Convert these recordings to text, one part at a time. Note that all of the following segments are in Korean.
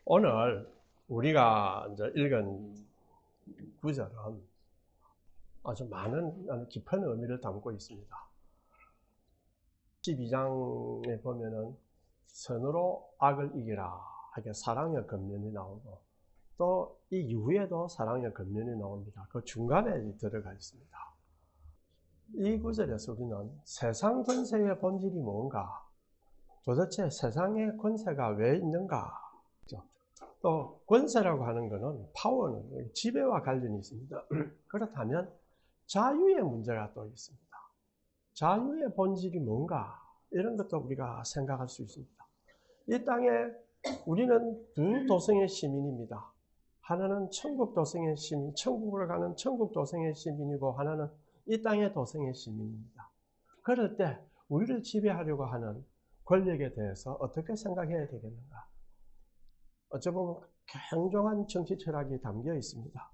오늘 우리가 이제 읽은 구절은 아주 많은 깊은 의미를 담고 있습니다. 12장에 보면은 선으로 악을 이기라 하게 사랑의 겉면이 나오고, 또 이 이후에도 사랑의 겉면이 나옵니다. 그 중간에 들어가 있습니다. 이 구절에서 우리는 세상 권세의 본질이 뭔가, 도대체 세상의 권세가 왜 있는가, 또 권세라고 하는 것은 파워는 지배와 관련이 있습니다. 그렇다면 자유의 문제가 또 있습니다. 자유의 본질이 뭔가, 이런 것도 우리가 생각할 수 있습니다. 이 땅에 우리는 두 도성의 시민입니다. 하나는 천국 도성의 시민, 천국으로 가는 천국 도성의 시민이고, 하나는 이 땅의 도성의 시민입니다. 그럴 때 우리를 지배하려고 하는 권력에 대해서 어떻게 생각해야 되겠는가? 어쩌면 굉장한 정치 철학이 담겨 있습니다.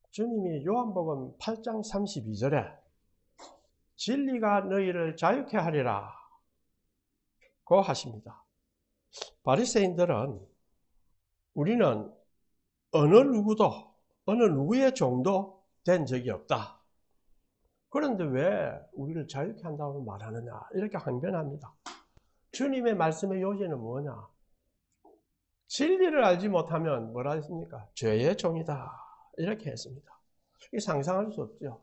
주님이 요한복음 8장 32절에 진리가 너희를 자유케 하리라 고 하십니다. 바리새인들은 우리는 어느 누구의 종도 된 적이 없다. 그런데 왜 우리를 자유케 한다고 말하느냐, 이렇게 항변합니다. 주님의 말씀의 요지는 뭐냐? 진리를 알지 못하면 뭐라 했습니까? 죄의 종이다, 이렇게 했습니다. 이게 상상할 수 없죠.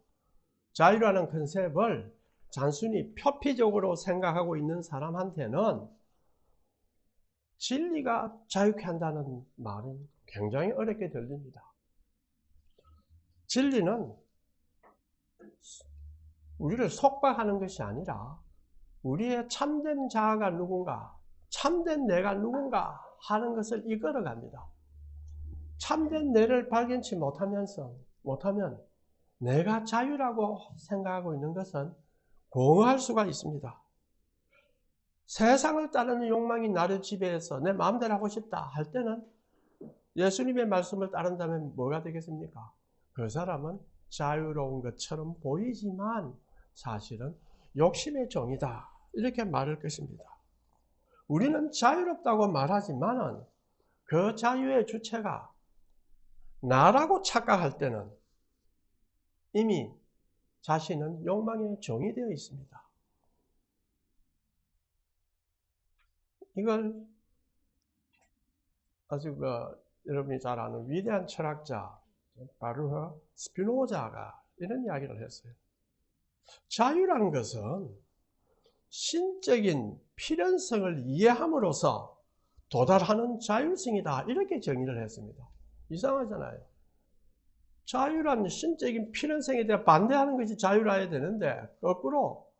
자유라는 컨셉을 단순히 표피적으로 생각하고 있는 사람한테는 진리가 자유케 한다는 말은 굉장히 어렵게 들립니다. 진리는 우리를 속박하는 것이 아니라 우리의 참된 자아가 누군가, 참된 내가 누군가 하는 것을 이끌어 갑니다. 참된 내를 발견치 못하면 내가 자유라고 생각하고 있는 것은 공허할 수가 있습니다. 세상을 따르는 욕망이 나를 지배해서 내 마음대로 하고 싶다 할 때는 예수님의 말씀을 따른다면 뭐가 되겠습니까? 그 사람은 자유로운 것처럼 보이지만 사실은 욕심의 종이다, 이렇게 말할 것입니다. 우리는 자유롭다고 말하지만 그 자유의 주체가 나라고 착각할 때는 이미 자신은 욕망의 종이 되어 있습니다. 이걸 아주 여러분이 잘 아는 위대한 철학자 바루흐 스피노자가 이런 이야기를 했어요. 자유라는 것은 신적인 필연성을 이해함으로써 도달하는 자율성이다, 이렇게 정의를 했습니다. 이상하잖아요. 자유란 신적인 필연성에 대해 반대하는 것이 자유라야 되는데, 거꾸로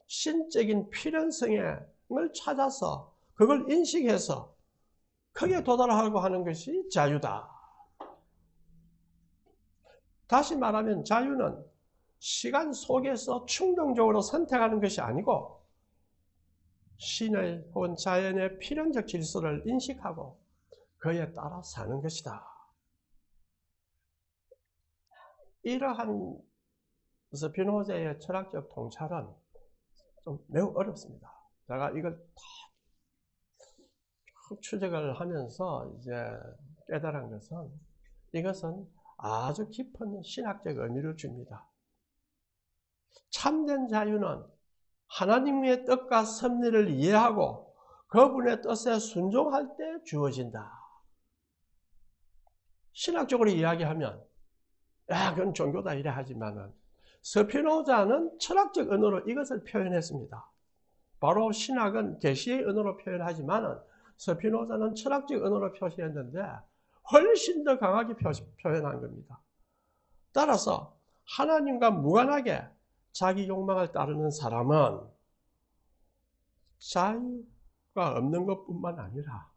신적인 필연성을 찾아서 그걸 인식해서 크게 도달하려고 하는 것이 자유다. 다시 말하면 자유는 시간 속에서 충동적으로 선택하는 것이 아니고 신의 혹은 자연의 필연적 질서를 인식하고 그에 따라 사는 것이다. 이러한 스피노자의 철학적 통찰은 좀 매우 어렵습니다. 제가 이걸 추적을 하면서 이제 깨달은 것은, 이것은 아주 깊은 신학적 의미를 줍니다. 참된 자유는 하나님의 뜻과 섭리를 이해하고 그분의 뜻에 순종할 때 주어진다. 신학적으로 이야기하면 그건 종교다 이래 하지만은, 스피노자는 철학적 언어로 이것을 표현했습니다. 바로 신학은 계시의 언어로 표현하지만은 스피노자는 철학적 언어로 표시했는데 훨씬 더 강하게 표현한 겁니다. 따라서 하나님과 무관하게 자기 욕망을 따르는 사람은 자유가 없는 것뿐만 아니라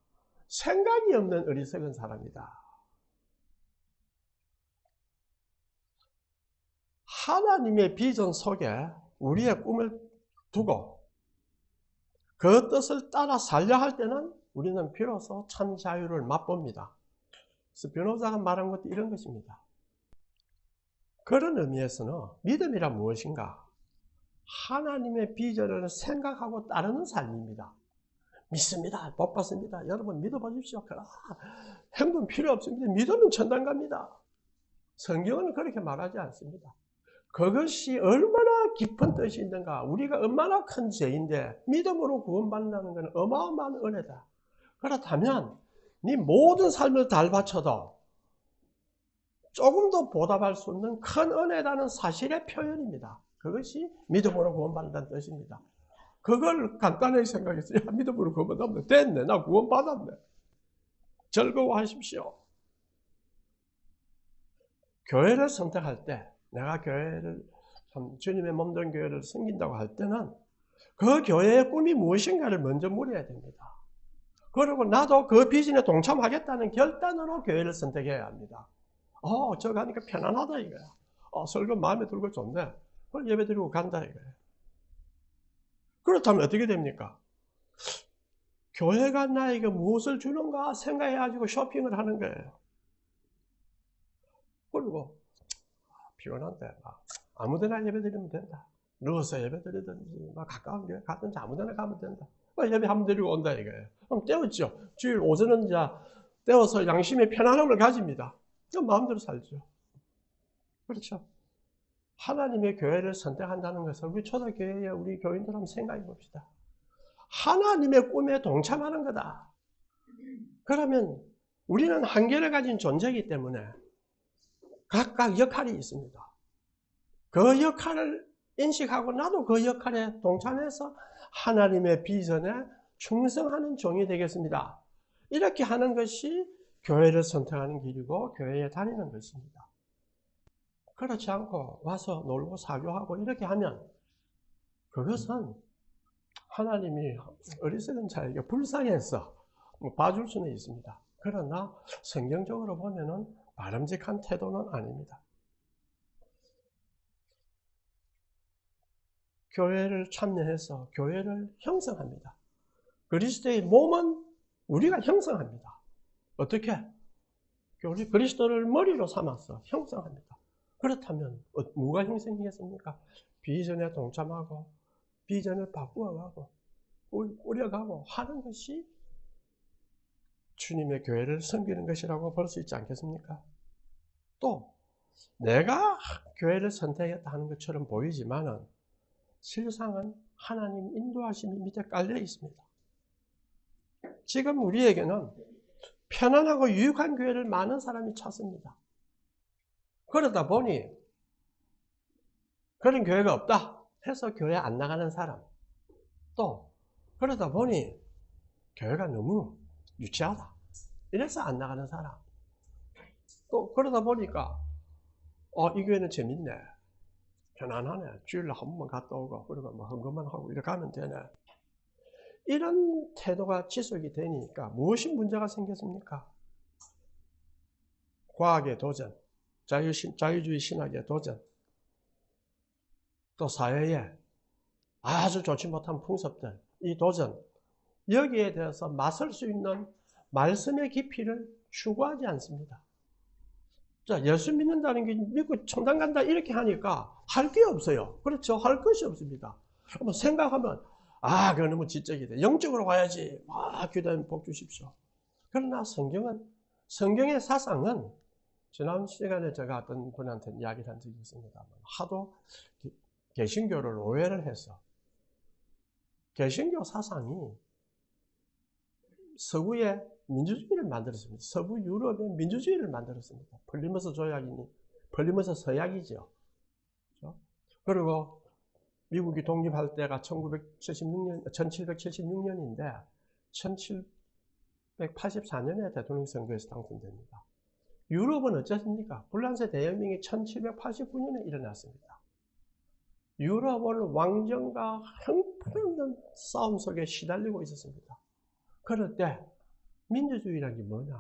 생각이 없는 어리석은 사람이다. 하나님의 비전 속에 우리의 꿈을 두고 그 뜻을 따라 살려 할 때는 우리는 비로소 참 자유를 맛봅니다. 스피노자가 말한 것도 이런 것입니다. 그런 의미에서는 믿음이란 무엇인가? 하나님의 비전을 생각하고 따르는 삶입니다. 믿습니다. 복 받습니다. 여러분 믿어보십시오. 행동 필요 없습니다. 믿으면 천당 갑니다. 성경은 그렇게 말하지 않습니다. 그것이 얼마나 깊은 뜻이 있는가. 우리가 얼마나 큰 죄인데 믿음으로 구원받는다는 것은 어마어마한 은혜다. 그렇다면 네 모든 삶을 달바쳐도 조금도 보답할 수 없는 큰 은혜라는 사실의 표현입니다. 그것이 믿음으로 구원받는다는 뜻입니다. 그걸 간단하게 생각해서 믿음으로 구원받으면 됐네. 나 구원받았네. 즐거워하십시오. 교회를 선택할 때 내가 교회를 주님의 몸된 교회를 섬긴다고 할 때는 그 교회의 꿈이 무엇인가를 먼저 물어야 됩니다. 그리고 나도 그 비전에 동참하겠다는 결단으로 교회를 선택해야 합니다. 저거 하니까 편안하다 이거야. 설교 마음에 들고 좋네. 그걸 예배 드리고 간다 이거예요. 그렇다면 어떻게 됩니까? 교회가 나에게 무엇을 주는가 생각해가지고 쇼핑을 하는 거예요. 그리고 피곤한데 아무데나 예배 드리면 된다. 누워서 예배 드리든지 가까운 교회 가든지 아무데나 가면 된다. 예배 한번 드리고 온다 이거예요. 그럼 때웠죠. 주일 오전은 이제 때워서 양심의 편안함을 가집니다. 그럼 마음대로 살죠. 그렇죠. 하나님의 교회를 선택한다는 것을 우리 초대교회에 우리 교인들 한번 생각해 봅시다. 하나님의 꿈에 동참하는 거다. 그러면 우리는 한계를 가진 존재이기 때문에 각각 역할이 있습니다. 그 역할을 인식하고 나도 그 역할에 동참해서 하나님의 비전에 충성하는 종이 되겠습니다. 이렇게 하는 것이 교회를 선택하는 길이고 교회에 다니는 것입니다. 그렇지 않고 와서 놀고 사교하고 이렇게 하면 그것은 하나님이 어리석은 자에게 불쌍해서 봐줄 수는 있습니다. 그러나 성경적으로 보면은 바람직한 태도는 아닙니다. 교회를 참여해서 교회를 형성합니다. 그리스도의 몸은 우리가 형성합니다. 어떻게? 우리 그리스도를 머리로 삼아서 형성합니다. 그렇다면 뭐가 형성이겠습니까? 비전에 동참하고 비전을 바꾸어가고 꾸려가고 하는 것이 주님의 교회를 섬기는 것이라고 볼 수 있지 않겠습니까? 또 내가 교회를 선택했다 하는 것처럼 보이지만은 실상은 하나님 인도하심이 밑에 깔려 있습니다. 지금 우리에게는 편안하고 유익한 교회를 많은 사람이 찾습니다. 그러다 보니 그런 교회가 없다 해서 교회 안 나가는 사람, 또 그러다 보니 교회가 너무 유치하다 이래서 안 나가는 사람, 또 그러다 보니까 이 교회는 재밌네, 편안하네, 주일날 한 번만 갔다 오고 그리고 뭐 헌금만 하고 이렇게 가면 되네, 이런 태도가 지속이 되니까 무엇이 문제가 생겼습니까? 과학의 도전, 자유주의 신학의 도전, 또 사회에 아주 좋지 못한 풍습들, 이 도전, 여기에 대해서 맞설 수 있는 말씀의 깊이를 추구하지 않습니다. 자, 예수 믿는다는 게 믿고 천당 간다 이렇게 하니까 할 게 없어요. 그렇죠? 할 것이 없습니다. 한번 생각하면 그거 너무 지적이다. 영적으로 와야지. 기도하면 복 주십시오. 그러나 성경의 사상은 지난 시간에 제가 어떤 분한테 이야기를 한 적이 있습니다. 하도 개신교를 오해를 해서 개신교 사상이 서구의 민주주의를 만들었습니다. 서구 유럽의 민주주의를 만들었습니다. 플리머스 조약이니 플리머스 서약이죠. 그렇죠? 그리고 미국이 독립할 때가 1776년인데 1784년에 대통령 선거에서 당선됩니다. 유럽은 어쨌습니까? 불란서 대혁명이 1789년에 일어났습니다. 유럽은 왕정과 형편없는 싸움 속에 시달리고 있었습니다. 그럴 때 민주주의라는 게 뭐냐?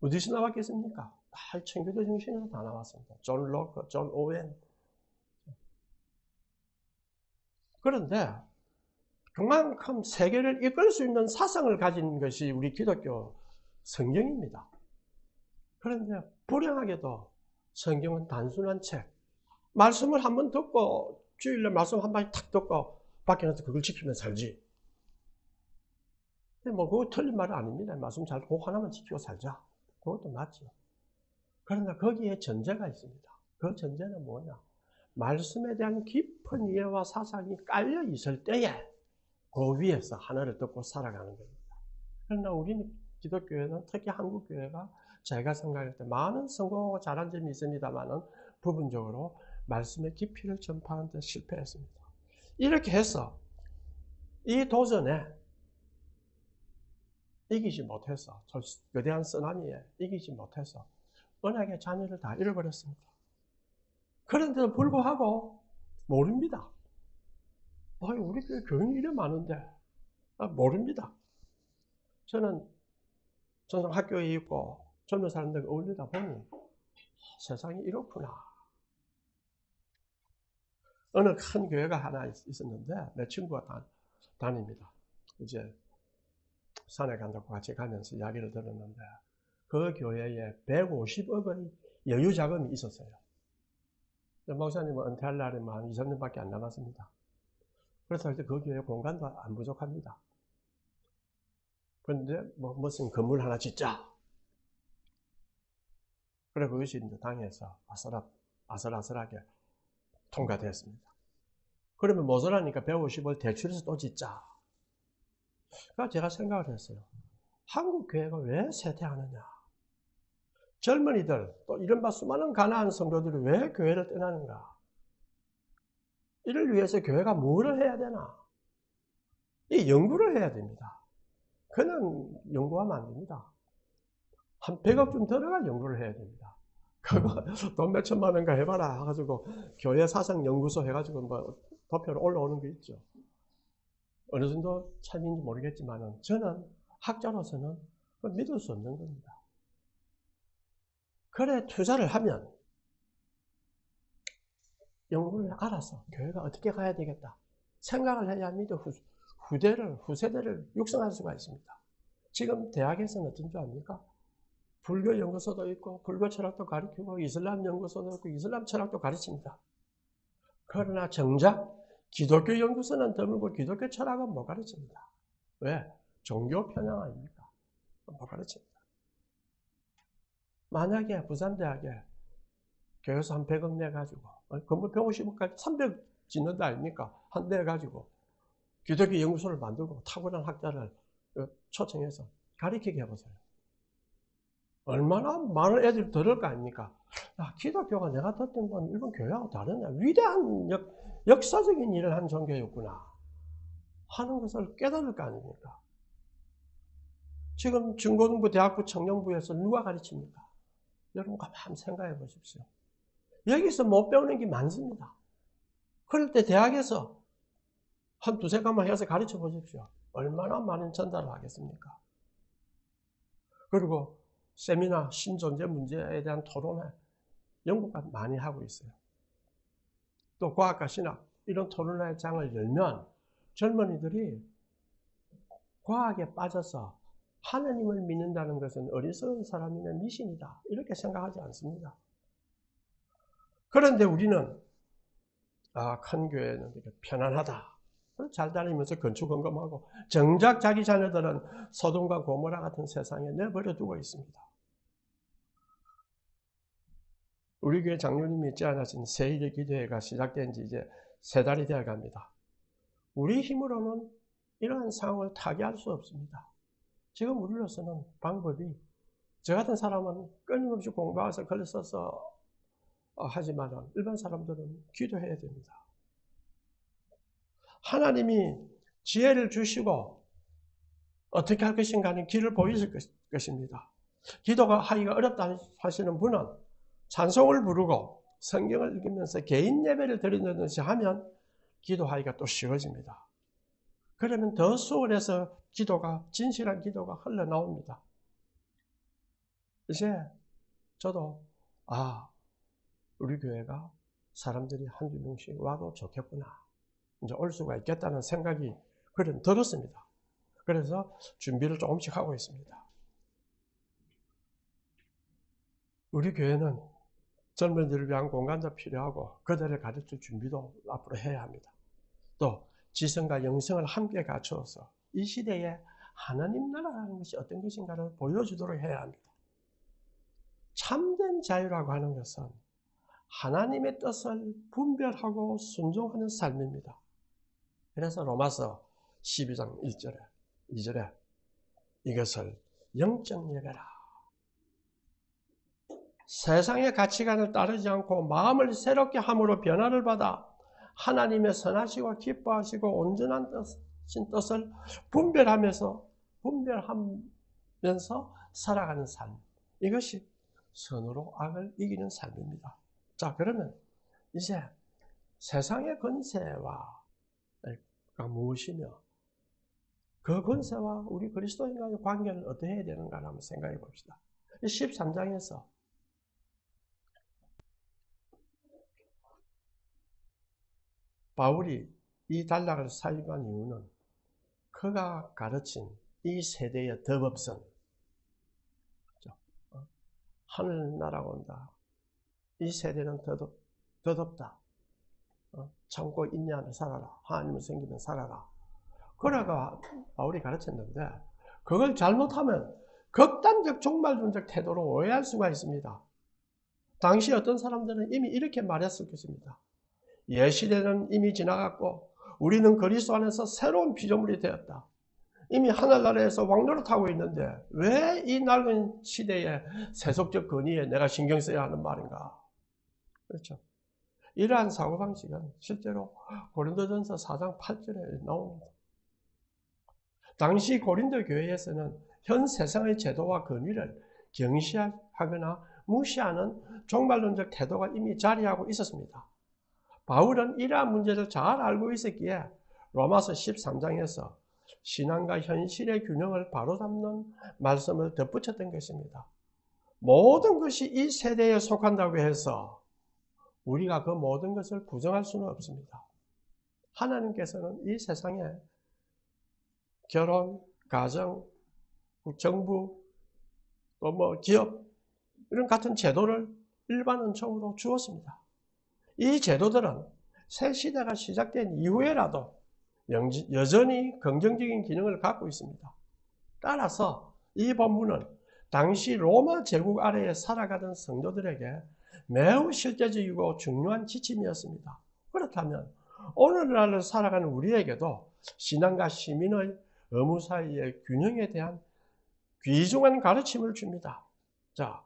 어디서 나왔겠습니까? 다 청교도 정신에서 다 나왔습니다. 존 로커, 존 오웬. 그런데 그만큼 세계를 이끌 수 있는 사상을 가진 것이 우리 기독교 성경입니다. 그런데 불행하게도 성경은 단순한 책, 말씀을 한번 듣고 주일날 말씀 한 마디 탁 듣고 밖에 나서 그걸 지키면 살지. 뭐 그거 틀린 말은 아닙니다. 말씀 잘 그거 하나만 지키고 살자. 그것도 맞죠. 그러나 거기에 전제가 있습니다. 그 전제는 뭐냐? 말씀에 대한 깊은 이해와 사상이 깔려 있을 때에 그 위에서 하나를 듣고 살아가는 겁니다. 그러나 우리는 기독교회는 특히 한국 교회가 제가 생각할 때 많은 성공하고 잘한 점이 있습니다만은 부분적으로 말씀의 깊이를 전파하는 데 실패했습니다. 이렇게 해서 이 도전에 이기지 못해서 거대한 쓰나미에 이기지 못해서 언약의 자녀를 다 잃어버렸습니다. 그런데도 불구하고 모릅니다. 우리 교회 교인이 이래 많은데 모릅니다. 저는 학교에 있고 젊은 사람들과 어울리다 보니 세상이 이렇구나. 어느 큰 교회가 하나 있었는데 내 친구가 다닙니다. 이제 산에 간다고 같이 가면서 이야기를 들었는데 그 교회에 150억의 여유 자금이 있었어요. 목사님은 은퇴할 날에 한 2, 3년밖에 안 남았습니다. 그래서 그 교회 공간도 안 부족합니다. 그런데 무슨 건물 하나 짓자. 그래 그것이 이제 당에서 아슬아슬하게 통과됐습니다. 그러면 모자라니까 150을 대출해서 또 짓자. 그러니까 제가 생각을 했어요. 한국 교회가 왜 쇠퇴하느냐? 젊은이들 또 이른바 수많은 가난한 성도들이 왜 교회를 떠나는가? 이를 위해서 교회가 뭐를 해야 되나? 이 연구를 해야 됩니다. 그냥 연구하면 안 됩니다. 한 100억 좀 들어가 연구를 해야 됩니다. 그거 돈 몇 천만 원가 해봐라 해가지고 교회 사상 연구소 해가지고 뭐 도표로 올라오는 게 있죠. 어느 정도 참인지 모르겠지만은 저는 학자로서는 믿을 수 없는 겁니다. 그래 투자를 하면 연구를 알아서 교회가 어떻게 가야 되겠다 생각을 해야 믿어 후세대를 육성할 수가 있습니다. 지금 대학에서는 어떤 줄 압니까? 불교 연구소도 있고 불교 철학도 가르치고 이슬람 연구소도 있고 이슬람 철학도 가르칩니다. 그러나 정작 기독교 연구소는 드물고 기독교 철학은 못 가르칩니다. 왜? 종교 편향 아닙니까? 못 가르칩니다. 만약에 부산대학에 교회에서 한 100억 내가지고 건물 150억까지 300 짓는다 아닙니까? 한 대 가지고 기독교 연구소를 만들고 탁월한 학자를 초청해서 가르치게 해보세요. 얼마나 많은 애들이 들을 거 아닙니까? 기독교가 내가 듣던 건 일본 교회하고 다르냐? 위대한 역사적인 일을 한 종교였구나 하는 것을 깨달을 거 아닙니까? 지금 중고등부, 대학부, 청년부에서 누가 가르칩니까? 여러분 가만 생각해 보십시오. 여기서 못 배우는 게 많습니다. 그럴 때 대학에서 한 두세 과목 해서 가르쳐 보십시오. 얼마나 많은 전달을 하겠습니까? 그리고 세미나, 신존재 문제에 대한 토론을 연구가 많이 하고 있어요. 또 과학과 신학 이런 토론의 장을 열면 젊은이들이 과학에 빠져서 하나님을 믿는다는 것은 어리석은 사람이나 미신이다 이렇게 생각하지 않습니다. 그런데 우리는 큰 교회는 편안하다. 잘 다니면서 건축 점검하고 정작 자기 자녀들은 소돔과 고모라 같은 세상에 내버려 두고 있습니다. 우리 교회 장로님이 제안하신 세일의 기도회가 시작된 지 이제 3달이 되어 갑니다. 우리 힘으로는 이러한 상황을 타개할 수 없습니다. 지금 우리로서는 방법이 저 같은 사람은 끊임없이 공부해서 글 써서 하지만 일반 사람들은 기도해야 됩니다. 하나님이 지혜를 주시고 어떻게 할 것인가 하는 길을 보이실 것입니다. 기도가 하기가 어렵다 하시는 분은 찬송을 부르고 성경을 읽으면서 개인 예배를 드리는 듯이 하면 기도하기가 또 쉬워집니다. 그러면 더 수월해서 진실한 기도가 흘러나옵니다. 이제 저도 우리 교회가 사람들이 한두 명씩 와도 좋겠구나. 이제 올 수가 있겠다는 생각이 들었습니다. 그래서 준비를 조금씩 하고 있습니다. 우리 교회는 젊은이들을 위한 공간도 필요하고 그들을 가르칠 준비도 앞으로 해야 합니다. 또 지성과 영성을 함께 갖추어서 이 시대에 하나님 나라라는 것이 어떤 것인가를 보여주도록 해야 합니다. 참된 자유라고 하는 것은 하나님의 뜻을 분별하고 순종하는 삶입니다. 그래서 로마서 12장 1절에 2절에 이것을 영적 예배라. 세상의 가치관을 따르지 않고 마음을 새롭게 함으로 변화를 받아 하나님의 선하시고 기뻐하시고 온전한 뜻을 분별하면서 살아가는 삶. 이것이 선으로 악을 이기는 삶입니다. 자, 그러면 이제 세상의 권세가 무엇이며 그 권세와 우리 그리스도인과의 관계를 어떻게 해야 되는가 한번 생각해 봅시다. 13장에서 바울이 이 단락을 사용한 이유는 그가 가르친 이 세대의 덕업성, 하늘나라가 온다. 이 세대는 더덥다. 참고 인내하며 살아라. 하나님을 섬기며 살아라. 그래가 바울이 가르쳤는데 그걸 잘못하면 극단적 종말론적 태도로 오해할 수가 있습니다. 당시 어떤 사람들은 이미 이렇게 말했을 것입니다. 옛시대는 이미 지나갔고 우리는 그리스도 안에서 새로운 피조물이 되었다. 이미 하늘나라에서 왕노릇하고 있는데 왜 이 낡은 시대의 세속적 권위에 내가 신경 써야 하는 말인가? 그렇죠. 이러한 사고방식은 실제로 고린도전서 4장 8절에 나옵니다. 당시 고린도 교회에서는 현 세상의 제도와 권위를 경시하거나 무시하는 종말론적 태도가 이미 자리하고 있었습니다. 바울은 이러한 문제를 잘 알고 있었기에 로마서 13장에서 신앙과 현실의 균형을 바로잡는 말씀을 덧붙였던 것입니다. 모든 것이 이 세대에 속한다고 해서 우리가 그 모든 것을 부정할 수는 없습니다. 하나님께서는 이 세상에 결혼, 가정, 정부, 또 기업 이런 같은 제도를 일반 은총으로 주었습니다. 이 제도들은 새 시대가 시작된 이후에라도 여전히 긍정적인 기능을 갖고 있습니다. 따라서 이 본문은 당시 로마 제국 아래에 살아가던 성도들에게 매우 실제적이고 중요한 지침이었습니다. 그렇다면 오늘날을 살아가는 우리에게도 신앙과 시민의 의무 사이의 균형에 대한 귀중한 가르침을 줍니다. 자,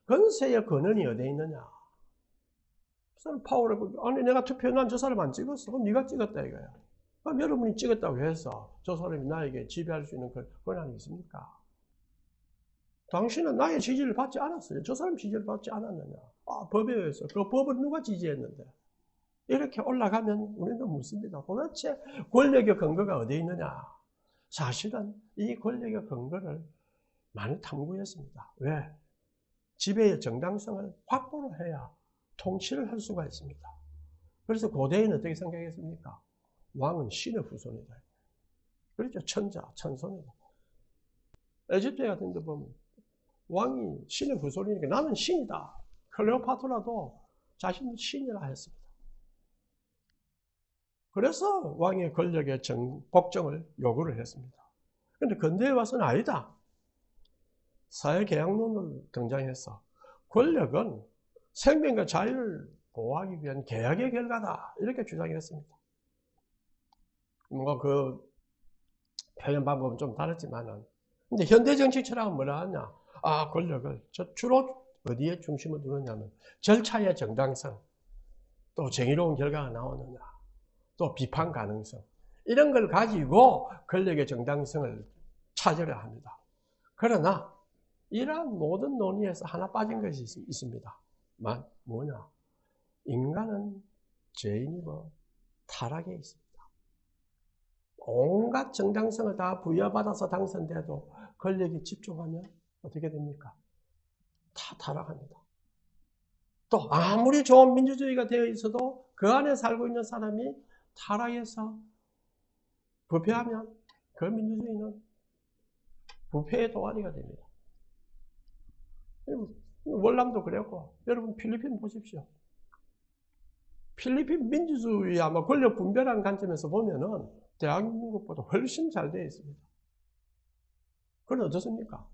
권세의 근원이 어디에 있느냐? 파울은 아니 내가 투표 난 저 사람 안 찍었어. 그럼 네가 찍었다 이거야. 그럼 여러분이 찍었다고 해서 저 사람이 나에게 지배할 수 있는 권한이 있습니까? 당신은 나의 지지를 받지 않았어요. 저 사람 지지를 받지 않았느냐? 법에 의해서 그 법을 누가 지지했는데? 이렇게 올라가면 우리는 묻습니다. 도대체 권력의 근거가 어디에 있느냐? 사실은 이 권력의 근거를 많이 탐구했습니다. 왜? 지배의 정당성을 확보를 해야 통치를 할 수가 있습니다. 그래서 고대인은 어떻게 생각했습니까? 왕은 신의 후손이다. 그렇죠. 천자, 천손이다. 에집트 같은 데 보면 왕이 신의 후손이니까 나는 신이다. 클레오파트라도 자신은 신이라 했습니다. 그래서 왕의 권력의 복종을 요구를 했습니다. 그런데 근대에 와서는 아니다. 사회계약론을 등장해서 권력은 생명과 자유를 보호하기 위한 계약의 결과다. 이렇게 주장했습니다. 뭔가 그 표현 방법은 좀 다르지만은. 근데 현대 정치 철학은 뭐라 하냐? 권력을 주로 어디에 중심을 두느냐면 절차의 정당성, 또 정의로운 결과가 나오느냐, 또 비판 가능성. 이런 걸 가지고 권력의 정당성을 찾으려 합니다. 그러나 이러한 모든 논의에서 하나 빠진 것이 있습니다. 뭐냐? 인간은 죄인이고 타락에 있습니다. 온갖 정당성을 다 부여받아서 당선돼도 권력이 집중하면 어떻게 됩니까? 다 타락합니다. 또 아무리 좋은 민주주의가 되어 있어도 그 안에 살고 있는 사람이 타락해서 부패하면 그 민주주의는 부패의 동아리가 됩니다. 월남도 그랬고, 여러분 필리핀 보십시오. 필리핀 민주주의 아마 권력 분별한 관점에서 보면은 대한민국보다 훨씬 잘 되어 있습니다. 그건 어떻습니까?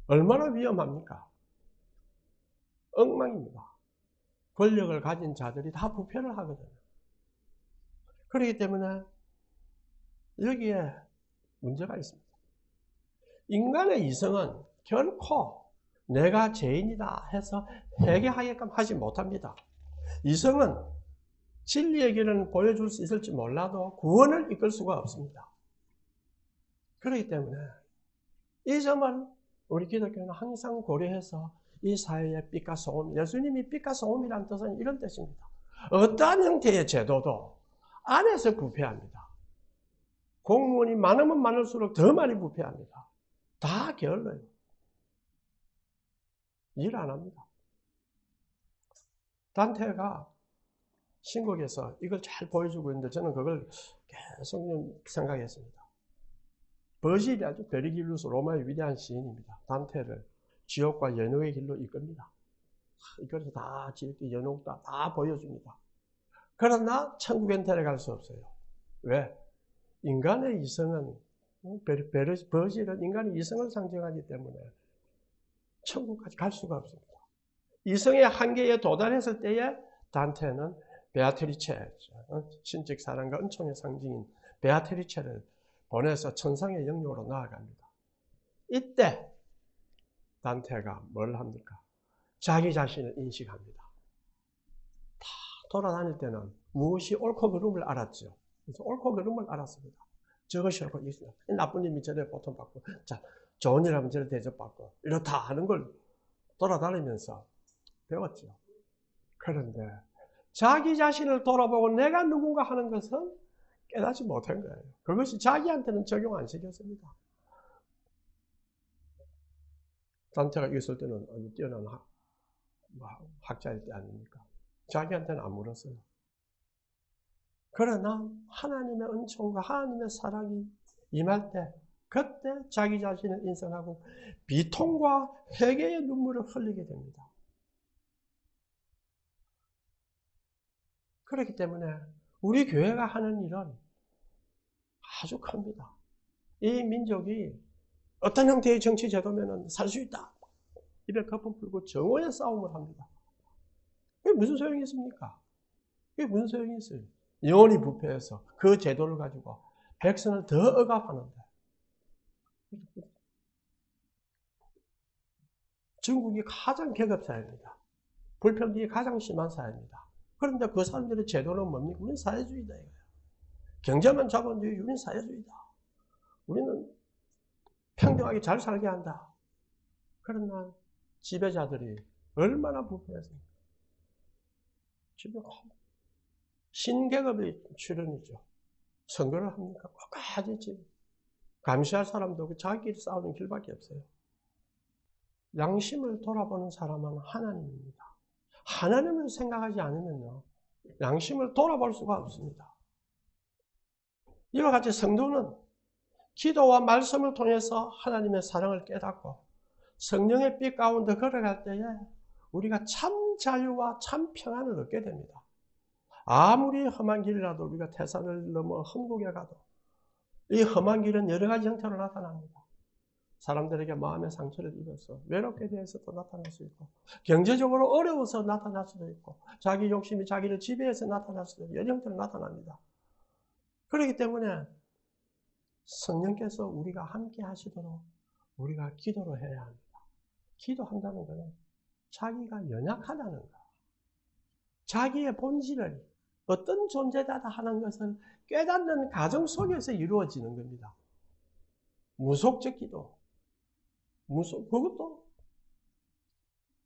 얼마나 위험합니까? 엉망입니다. 권력을 가진 자들이 다 부패를 하거든요. 그렇기 때문에 여기에 문제가 있습니다. 인간의 이성은 결코 내가 죄인이다 해서 회개하게끔 하지 못합니다. 이성은 진리의 길은 보여줄 수 있을지 몰라도 구원을 이끌 수가 없습니다. 그렇기 때문에 이 점을 우리 기독교는 항상 고려해서 이 사회의 빛과 소음, 예수님이 빛과 소음이라는 뜻은 이런 뜻입니다. 어떠한 형태의 제도도 안에서 부패합니다. 공무원이 많으면 많을수록 더 많이 부패합니다. 다 게을러요. 일 안 합니다. 단테가 신곡에서 이걸 잘 보여주고 있는데 저는 그걸 계속 생각했습니다. 버질이 아주 베르길루스 로마의 위대한 시인입니다. 단테를 지옥과 연옥의 길로 이끕니다. 이걸 다 지옥과 연옥 다 보여줍니다. 그러나 천국엔 데려갈 수 없어요. 왜? 인간의 이성은, 버질은 인간의 이성을 상징하기 때문에 천국까지 갈 수가 없습니다. 이성의 한계에 도달했을 때에 단테는 베아트리체, 신적 사랑과 은총의 상징인 베아트리체를 보내서 천상의 영역으로 나아갑니다. 이때 단테가 뭘 합니까? 자기 자신을 인식합니다. 다 돌아다닐 때는 무엇이 옳고 그름을 알았죠. 그래서 옳고 그름을 알았습니다. 저것이 옳고 있어요. 나쁜 님이 저래 고통받고, 자, 좋은 일 하면 저래 대접받고, 이렇다 하는 걸 돌아다니면서 배웠죠. 그런데 자기 자신을 돌아보고 내가 누군가 하는 것은 깨닫지 못한 거예요. 그것이 자기한테는 적용 안 시켰습니다. 단테가 있을 때는 아주 뛰어난 학자일 때 아닙니까? 자기한테는 안 물었어요. 그러나 하나님의 은총과 하나님의 사랑이 임할 때 그때 자기 자신을 인정하고 비통과 회개의 눈물을 흘리게 됩니다. 그렇기 때문에 우리 교회가 하는 일은 아주 큽니다. 이 민족이 어떤 형태의 정치 제도면 살 수 있다. 입에 거품 풀고 정오의 싸움을 합니다. 그게 무슨 소용이 있습니까? 그게 무슨 소용이 있어요? 영원히 부패해서 그 제도를 가지고 백성을 더 억압하는데. 중국이 가장 계급사회입니다. 불평등이 가장 심한 사회입니다. 그런데 그 사람들의 제도는 뭡니까? 우리는 사회주의다 이거예요. 경제만 자본주의, 우리는 사회주의다. 우리는 평등하게 잘 살게 한다. 그러나 지배자들이 얼마나 부패했습니까? 신계급의 출현이죠. 선거를 합니까? 끝까지 감시할 사람도 없고 자기끼리 싸우는 길밖에 없어요. 양심을 돌아보는 사람은 하나님입니다. 하나님을 생각하지 않으면요, 양심을 돌아볼 수가 없습니다. 이와 같이 성도는 기도와 말씀을 통해서 하나님의 사랑을 깨닫고 성령의 빛 가운데 걸어갈 때에 우리가 참 자유와 참 평안을 얻게 됩니다. 아무리 험한 길이라도 우리가 태산을 넘어 험곡에 가도 이 험한 길은 여러 가지 형태로 나타납니다. 사람들에게 마음의 상처를 입어서 외롭게 대해서도 나타날 수 있고, 경제적으로 어려워서 나타날 수도 있고, 자기 욕심이 자기를 지배해서 나타날 수도 있고, 여러 형태로 나타납니다. 그렇기 때문에 성령께서 우리가 함께 하시도록 우리가 기도를 해야 합니다. 기도한다는 것은 자기가 연약하다는 것, 자기의 본질을 어떤 존재다 하는 것을 깨닫는 과정 속에서 이루어지는 겁니다. 무속적 기도, 그것도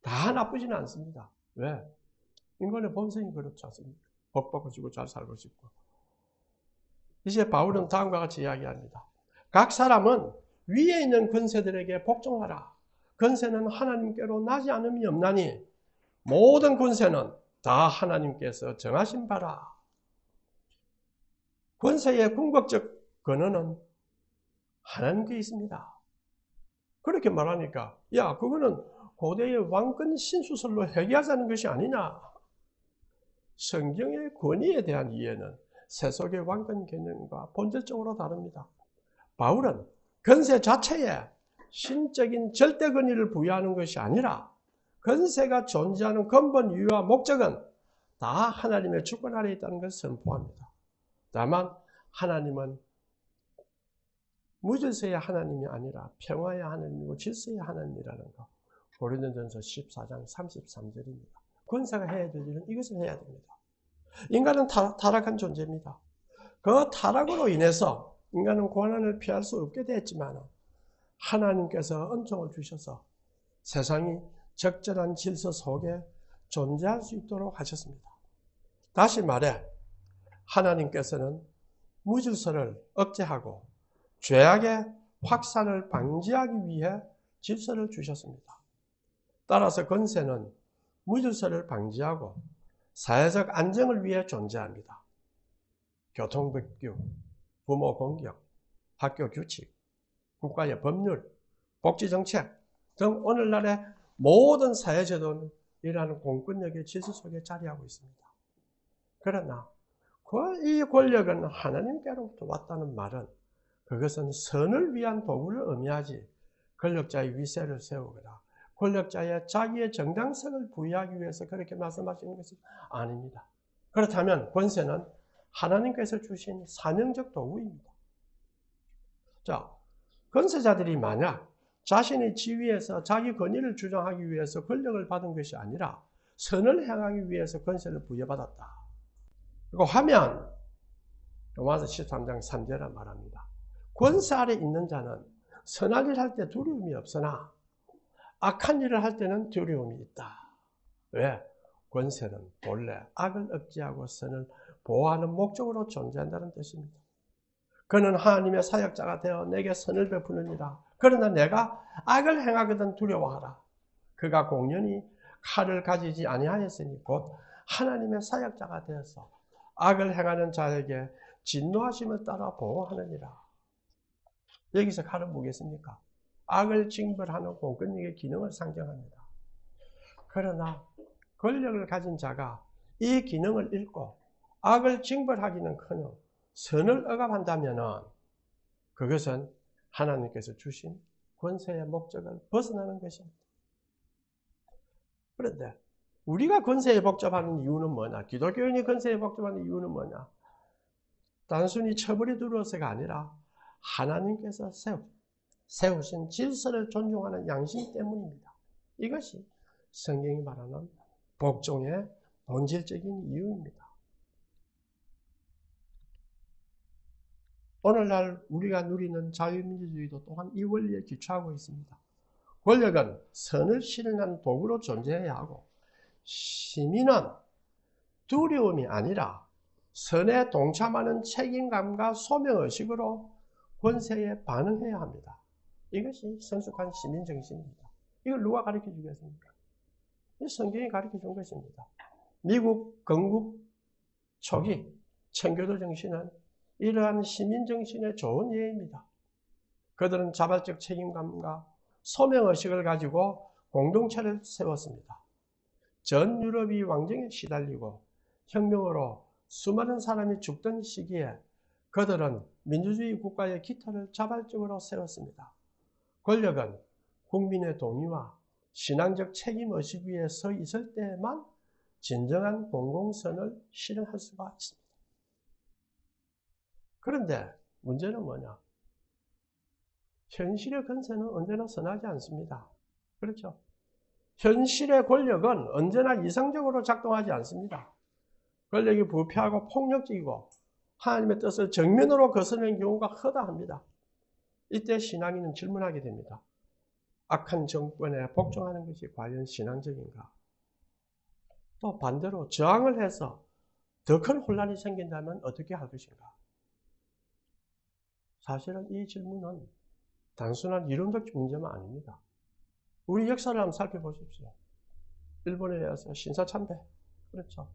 다 나쁘지는 않습니다. 왜? 인간의 본성이 그렇지 않습니까? 복 받고 싶고 잘 살고 싶고. 이제 바울은 다음과 같이 이야기합니다. 각 사람은 위에 있는 권세들에게 복종하라. 권세는 하나님께로 나지 않음이 없나니 모든 권세는 다 하나님께서 정하신 바라. 권세의 궁극적 근원은 하나님께 있습니다. 그렇게 말하니까 야, 그거는 고대의 왕권 신수설로 해결하자는 것이 아니냐. 성경의 권위에 대한 이해는 세속의 왕권 개념과 본질적으로 다릅니다. 바울은 권세 자체에 신적인 절대 권위를 부여하는 것이 아니라 권세가 존재하는 근본 이유와 목적은 다 하나님의 주권 아래 있다는 것을 선포합니다. 다만 하나님은 무질서의 하나님이 아니라 평화의 하나님이고 질서의 하나님이라는 것. 고린도전서 14장 33절입니다. 권세가 해야 될 일은 이것을 해야 됩니다. 인간은 타락한 존재입니다. 그 타락으로 인해서 인간은 고난을 피할 수 없게 됐지만 하나님께서 은총을 주셔서 세상이 적절한 질서 속에 존재할 수 있도록 하셨습니다. 다시 말해 하나님께서는 무질서를 억제하고 죄악의 확산을 방지하기 위해 질서를 주셨습니다. 따라서 권세는 무질서를 방지하고 사회적 안정을 위해 존재합니다. 교통법규, 부모 공격, 학교 규칙, 국가의 법률, 복지정책 등 오늘날의 모든 사회제도는 이러한 공권력의 질서 속에 자리하고 있습니다. 그러나 이 권력은 하나님께로부터 왔다는 말은 그것은 선을 위한 도구를 의미하지 권력자의 위세를 세우거나 권력자의 자기의 정당성을 부여하기 위해서 그렇게 말씀하시는 것은 아닙니다. 그렇다면 권세는 하나님께서 주신 사명적 도구입니다. 자, 권세자들이 만약 자신의 지위에서 자기 권위를 주장하기 위해서 권력을 받은 것이 아니라 선을 행하기 위해서 권세를 부여받았다. 그리고 하면 로마서 13장 3절에 말합니다. 권세 아래 있는 자는 선한 일을 할 때 두려움이 없으나 악한 일을 할 때는 두려움이 있다. 왜? 권세는 본래 악을 억제하고 선을 보호하는 목적으로 존재한다는 뜻입니다. 그는 하나님의 사역자가 되어 내게 선을 베푸느니라. 그러나 내가 악을 행하거든 두려워하라. 그가 공연히 칼을 가지지 아니하였으니 곧 하나님의 사역자가 되어서 악을 행하는 자에게 진노하심을 따라 보호하느니라. 여기서 칼은 뭐겠습니까? 악을 징벌하는 공권력의 기능을 상정합니다. 그러나 권력을 가진 자가 이 기능을 잃고 악을 징벌하기는커녕 선을 억압한다면 그것은 하나님께서 주신 권세의 목적을 벗어나는 것입니다. 그런데 우리가 권세에 복잡하는 이유는 뭐냐? 기독교인이 권세에 복잡하는 이유는 뭐냐? 단순히 처벌이 두려워서가 아니라 하나님께서 세우신 질서를 존중하는 양심 때문입니다. 이것이 성경이 말하는 복종의 본질적인 이유입니다. 오늘날 우리가 누리는 자유민주주의도 또한 이 원리에 기초하고 있습니다. 권력은 선을 실현하는 도구로 존재해야 하고 시민은 두려움이 아니라 선에 동참하는 책임감과 소명의식으로 권세에 반응해야 합니다. 이것이 성숙한 시민정신입니다. 이걸 누가 가르쳐 주겠습니까? 이 성경이 가르쳐 준 것입니다. 미국 건국 초기 청교도 정신은 이러한 시민정신의 좋은 예입니다. 그들은 자발적 책임감과 소명의식을 가지고 공동체를 세웠습니다. 전 유럽이 왕정에 시달리고 혁명으로 수많은 사람이 죽던 시기에 그들은 민주주의 국가의 기틀을 자발적으로 세웠습니다. 권력은 국민의 동의와 신앙적 책임의식 위에 서 있을 때에만 진정한 공공선을 실현할 수가 있습니다. 그런데 문제는 뭐냐? 현실의 권세는 언제나 선하지 않습니다. 그렇죠? 현실의 권력은 언제나 이상적으로 작동하지 않습니다. 권력이 부패하고 폭력적이고 하나님의 뜻을 정면으로 거스르는 경우가 허다합니다. 이때 신앙인은 질문하게 됩니다. 악한 정권에 복종하는 것이 과연 신앙적인가? 또 반대로 저항을 해서 더 큰 혼란이 생긴다면 어떻게 할 것인가? 사실은 이 질문은 단순한 이론적 문제만 아닙니다. 우리 역사를 한번 살펴보십시오. 일본에 의해서 신사참배, 그렇죠?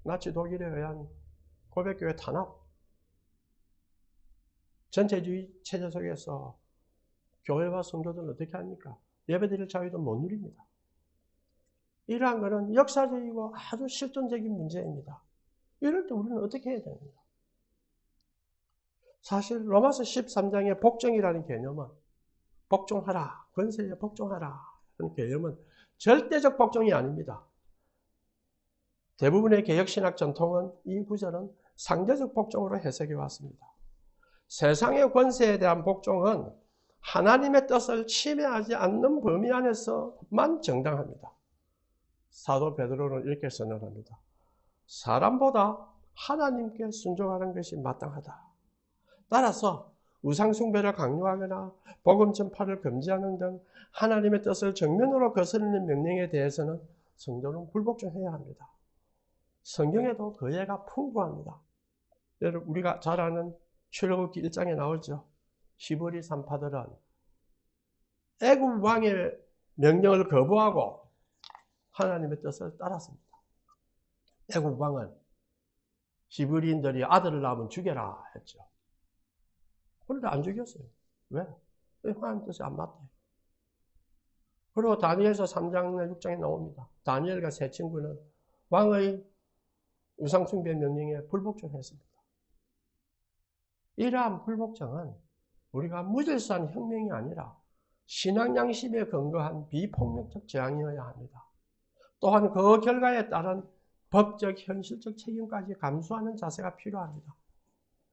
나치 독일에 의한 고백교회 탄압, 전체주의 체제 속에서 교회와 성도들은 어떻게 합니까? 예배드릴 자유도 못 누립니다. 이러한 것은 역사적이고 아주 실존적인 문제입니다. 이럴 때 우리는 어떻게 해야 됩니까? 사실 로마서 13장의 복종이라는 개념은 복종하라, 권세에 복종하라 그런 개념은 절대적 복종이 아닙니다. 대부분의 개혁신학 전통은 이 구절은 상대적 복종으로 해석해 왔습니다. 세상의 권세에 대한 복종은 하나님의 뜻을 침해하지 않는 범위 안에서만 정당합니다. 사도 베드로는 이렇게 선언합니다. 사람보다 하나님께 순종하는 것이 마땅하다. 따라서 우상숭배를 강요하거나 복음 전파를 금지하는 등 하나님의 뜻을 정면으로 거스르는 명령에 대해서는 성도는 불복종해야 합니다. 성경에도 그 예가 풍부합니다. 여러분 우리가 잘 아는 출애굽기 1장에 나오죠. 히브리 산파들은 애굽 왕의 명령을 거부하고 하나님의 뜻을 따랐습니다. 애굽 왕은 히브리인들이 아들을 낳으면 죽여라 했죠. 그런데 안 죽였어요. 왜? 하나님 뜻이 안 맞대. 그리고 다니엘서 3장이나 6장에 나옵니다. 다니엘과 세 친구는 왕의 우상숭배 명령에 불복종했습니다. 이러한 불복종은 우리가 무질서한 혁명이 아니라 신앙 양심에 근거한 비폭력적 저항이어야 합니다. 또한 그 결과에 따른 법적, 현실적 책임까지 감수하는 자세가 필요합니다.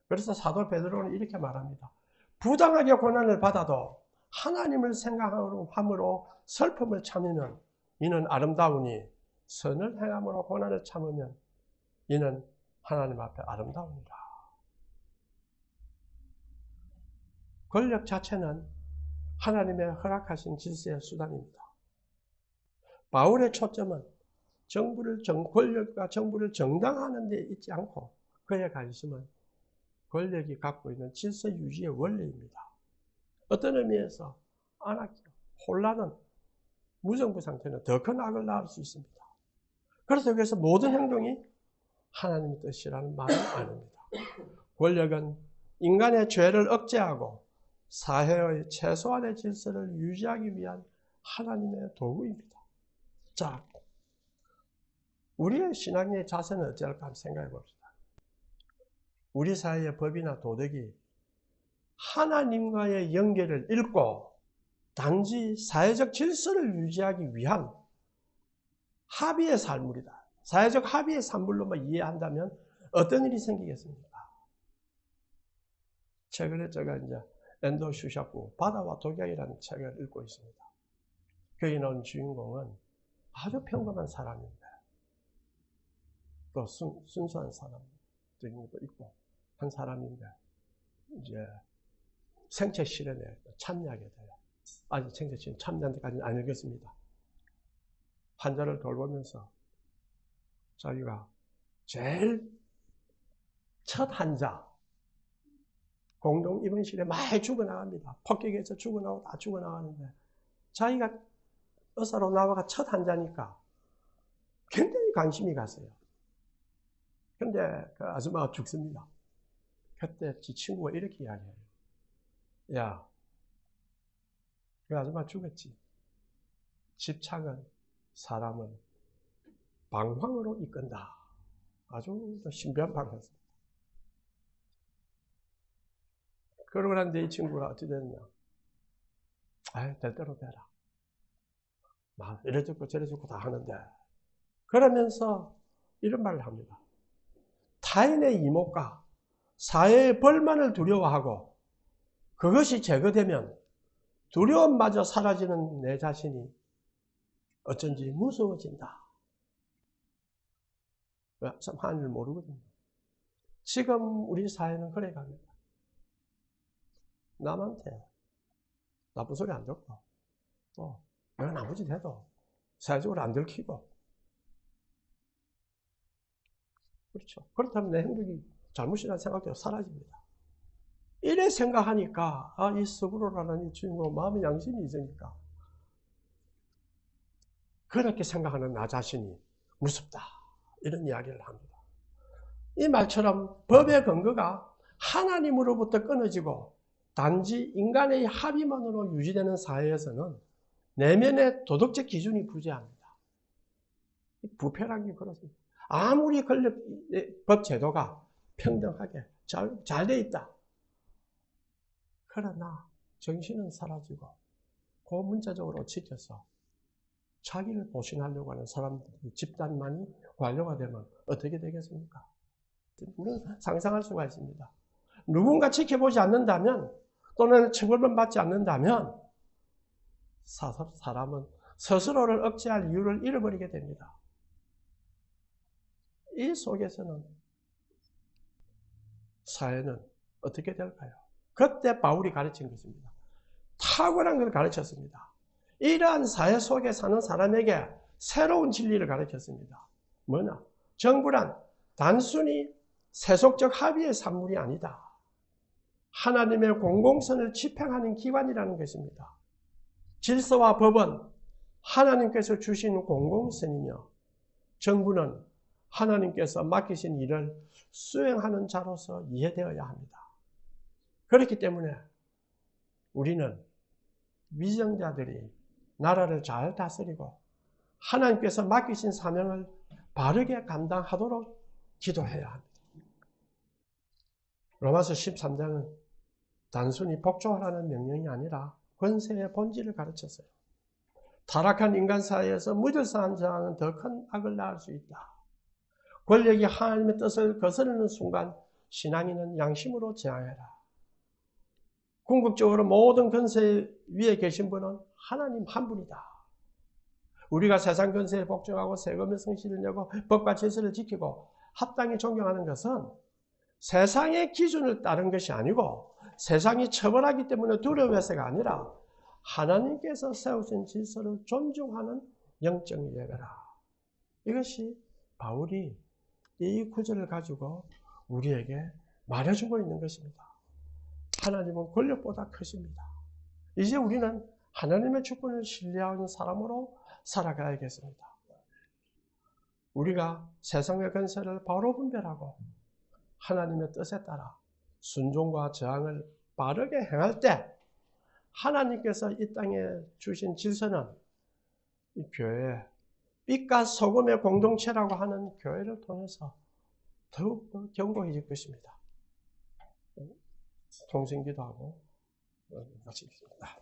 그래서 사도 베드로는 이렇게 말합니다. 부당하게 고난을 받아도 하나님을 생각함으로 슬픔을 참으면 이는 아름다우니 선을 행함으로 고난을 참으면 이는 하나님 앞에 아름다우니라. 권력 자체는 하나님의 허락하신 질서의 수단입니다. 바울의 초점은 권력과 정부를 정당화하는 데 있지 않고 그의 관심은 권력이 갖고 있는 질서 유지의 원리입니다. 어떤 의미에서 안하키, 혼란은 무정부 상태는 더 큰 악을 낳을 수 있습니다. 그래서 모든 행동이 하나님의 뜻이라는 말은 아닙니다. 권력은 인간의 죄를 억제하고 사회의 최소한의 질서를 유지하기 위한 하나님의 도구입니다. 자, 우리의 신앙의 자세는 어찌할까 한번 생각해 봅시다. 우리 사회의 법이나 도덕이 하나님과의 연결을 잃고 단지 사회적 질서를 유지하기 위한 합의의 산물이다. 사회적 합의의 산물로만 이해한다면 어떤 일이 생기겠습니까? 최근에 제가 이제 엔도 슈샤프 바다와 독약이라는 책을 읽고 있습니다. 거기 나온 주인공은 아주 평범한 사람인데 또 순수한 사람도 있고 한 사람인데 이제 생체 실현에 참여하게 돼요. 아직 생체 실현 참여한 데까지는 안 읽었습니다. 환자를 돌보면서 자기가 제일 첫 환자 공동 입원실에 많이 죽어나갑니다. 폭격에서 죽어나오고 다 죽어나가는데 자기가 의사로 나와가 첫 환자니까 굉장히 관심이 갔어요. 근데 그 아줌마가 죽습니다. 그때 지 친구가 이렇게 이야기해요. 야, 그 아줌마 죽었지. 집착은 사람은 방황으로 이끈다. 아주 신비한 방황이었습니다. 그러고 난데 이 친구가 어찌 됐냐. 아유, 될 대로 되라. 막 이래 죽고 저래 죽고 다 하는데. 그러면서 이런 말을 합니다. 타인의 이목과 사회의 벌만을 두려워하고 그것이 제거되면 두려움마저 사라지는 내 자신이 어쩐지 무서워진다. 참 하나님을 모르거든요. 지금 우리 사회는 그래 갑니다. 남한테 나쁜 소리 안 듣고 또 내가 나머지 돼도 사회적으로 안 들키고 그렇죠. 그렇다면 내 행동이 잘못이라는 생각도 사라집니다. 이래 생각하니까 이 스그로라는 이 주인공 마음의 양심이 있으니까 그렇게 생각하는 나 자신이 무섭다. 이런 이야기를 합니다. 이 말처럼 법의 근거가 하나님으로부터 끊어지고 단지 인간의 합의만으로 유지되는 사회에서는 내면의 도덕적 기준이 부재합니다. 부패란 게 그렇습니다. 아무리 법 제도가 평등하게 잘 돼 있다. 그러나 정신은 사라지고 그 문자적으로 지켜서 자기를 보신하려고 하는 사람들이 집단만이 관료가 되면 어떻게 되겠습니까? 우리는 상상할 수가 있습니다. 누군가 지켜보지 않는다면 또는 처벌을 받지 않는다면 사람은 스스로를 억제할 이유를 잃어버리게 됩니다. 이 속에서는 사회는 어떻게 될까요? 그때 바울이 가르친 것입니다. 탁월한 걸 가르쳤습니다. 이러한 사회 속에 사는 사람에게 새로운 진리를 가르쳤습니다. 뭐냐? 정부란 단순히 세속적 합의의 산물이 아니다. 하나님의 공공선을 집행하는 기관이라는 것입니다. 질서와 법은 하나님께서 주신 공공선이며 정부는 하나님께서 맡기신 일을 수행하는 자로서 이해되어야 합니다. 그렇기 때문에 우리는 위정자들이 나라를 잘 다스리고 하나님께서 맡기신 사명을 바르게 감당하도록 기도해야 합니다. 로마서 13장은 단순히 복종하라는 명령이 아니라 권세의 본질을 가르쳤어요. 타락한 인간 사이에서 무질서한 저항은 더 큰 악을 낳을 수 있다. 권력이 하나님의 뜻을 거스르는 순간 신앙인은 양심으로 저항해라. 궁극적으로 모든 권세 위에 계신 분은 하나님 한 분이다. 우리가 세상 권세에 복종하고 세금의 성실을 내고 법과 질서를 지키고 합당히 존경하는 것은 세상의 기준을 따른 것이 아니고 세상이 처벌하기 때문에 두려워해서가 아니라 하나님께서 세우신 질서를 존중하는 영적 예배라. 이것이 바울이 이 구절을 가지고 우리에게 말해주고 있는 것입니다. 하나님은 권력보다 크십니다. 이제 우리는 하나님의 주권을 신뢰하는 사람으로 살아가야겠습니다. 우리가 세상의 권세를 바로 분별하고 하나님의 뜻에 따라 순종과 저항을 바르게 행할 때 하나님께서 이 땅에 주신 질서는 이 교회, 빛과 소금의 공동체라고 하는 교회를 통해서 더욱더 견고해질 것입니다. 통성기도하고 마치겠습니다.